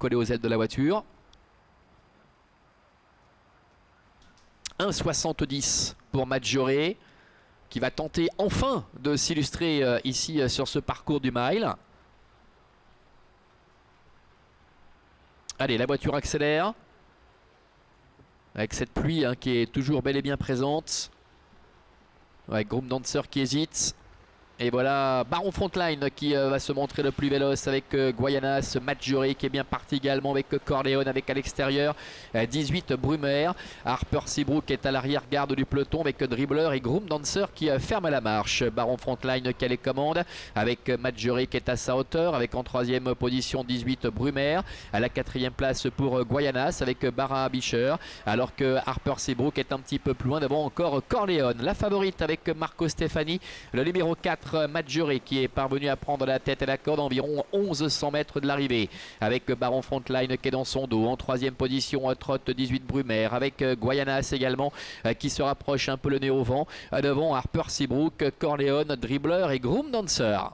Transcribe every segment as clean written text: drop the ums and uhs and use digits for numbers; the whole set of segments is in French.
collé aux ailes de la voiture. 1,70 pour Maggiore, qui va tenter enfin de s'illustrer ici sur ce parcours du mile. Allez, la voiture accélère. Avec cette pluie hein, qui est toujours bel et bien présente. Ouais, Groom Dancer qui hésite. Et voilà Baron Frontline qui va se montrer le plus véloce avec Guayanas, Maggiore qui est bien parti également avec Corleone avec à l'extérieur 18 Brumer. Harper Seabrook est à l'arrière-garde du peloton avec Dribbler et Groom Dancer qui ferme la marche. Baron Frontline qui a les commandes avec Maggiore qui est à sa hauteur avec en troisième position 18 Brumer. À la quatrième place pour Guayanas avec Bara Bischer, alors que Harper Seabrook est un petit peu plus loin devant encore Corleone. La favorite avec Marco Stefani, le numéro 4 Maggiore qui est parvenu à prendre la tête et la corde environ 1100 mètres de l'arrivée avec Baron Frontline qui est dans son dos. En troisième position trotte 18 Brumer avec Guayanas également qui se rapproche un peu le nez au vent devant Harper Seabrook, Corleone, Dribbler et Groom Dancer.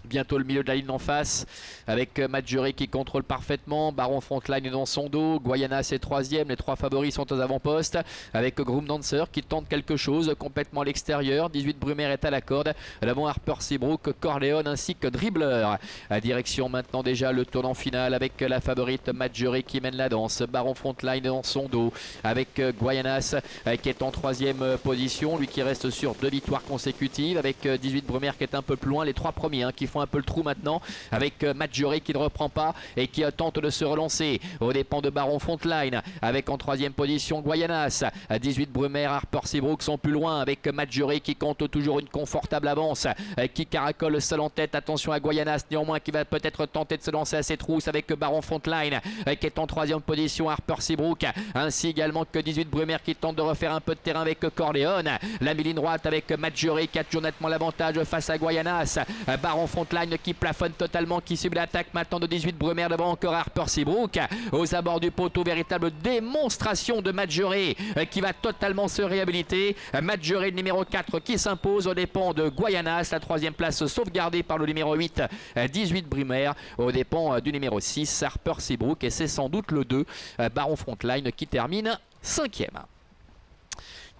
Bientôt le milieu de la ligne en face avec Maggiore qui contrôle parfaitement. Baron Frontline est dans son dos. Guayanas est troisième. Les trois favoris sont aux avant-postes avec Groom Dancer qui tente quelque chose complètement à l'extérieur. 18 Brumer est à la corde. Devant Harper Seabrook, Corleone ainsi que Dribbler. À direction maintenant déjà le tournant final avec la favorite Maggiore qui mène la danse. Baron Frontline est dans son dos avec Guayanas qui est en troisième position. Lui qui reste sur 2 victoires consécutives avec 18 Brumer qui est un peu plus loin. Les trois premiers hein, qui font un peu le trou maintenant avec Maggiore qui ne reprend pas et qui tente de se relancer aux dépens de Baron Frontline avec en troisième position Guayanas. 18 Brumer, Harper Seabrook sont plus loin avec Maggiore qui compte toujours une confortable avance, qui caracole seul en tête. Attention à Guayanas néanmoins qui va peut-être tenter de se lancer à ses trousses avec Baron Frontline qui est en troisième position. Harper Seabrook ainsi également que 18 Brumer qui tente de refaire un peu de terrain avec Corleone. La mi-ligne droite avec Maggiore qui a toujours nettement l'avantage face à Guayanas. Baron Frontline qui plafonne totalement, qui subit l'attaque maintenant de 18 Brumer devant encore Harper Seabrook. Aux abords du poteau, véritable démonstration de Maggiore qui va totalement se réhabiliter. Maggiore le numéro 4 qui s'impose aux dépens de Guayanas. La troisième place sauvegardée par le numéro 8, 18 Brumer, aux dépens du numéro 6, Harper Seabrook. Et c'est sans doute le 2, Baron Frontline, qui termine 5e.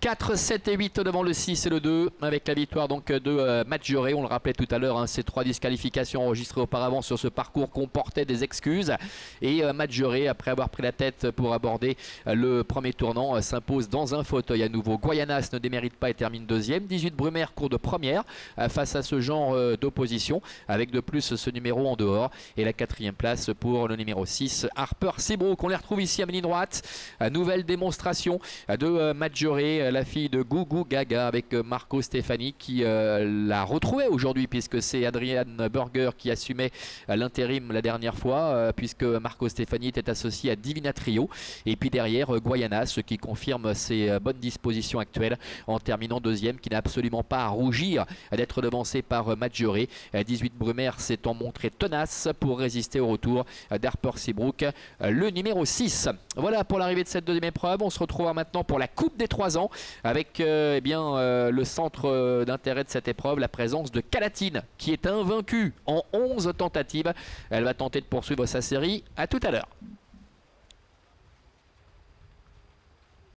4, 7 et 8 devant le 6 et le 2 avec la victoire donc de Maggiore. On le rappelait tout à l'heure, hein, ces 3 disqualifications enregistrées auparavant sur ce parcours comportaient des excuses. Et Maggiore, après avoir pris la tête pour aborder le premier tournant, s'impose dans un fauteuil à nouveau. Guayanas ne démérite pas et termine 2e. 18 Brumer court de première face à ce genre d'opposition avec de plus ce numéro en dehors. Et la 4e place pour le numéro 6, Harper Seabrook. On les retrouve ici à ligne droite. Nouvelle démonstration de Maggiore, la fille de Gugu Gaga avec Marco Stefani qui l'a retrouvée aujourd'hui puisque c'est Adrian Berger qui assumait l'intérim la dernière fois puisque Marco Stefani était associé à Divina Trio. Et puis derrière Guayanas qui confirme ses bonnes dispositions actuelles en terminant 2e, qui n'a absolument pas à rougir d'être devancé par Maggiore. 18 Brumer s'étant montré tenace pour résister au retour d'Harper Seabrook, le numéro 6. Voilà pour l'arrivée de cette deuxième épreuve. On se retrouvera maintenant pour la Coupe des 3 ans avec le centre d'intérêt de cette épreuve, la présence de Calatine qui est invaincue en 11 tentatives. Elle va tenter de poursuivre sa série. À tout à l'heure.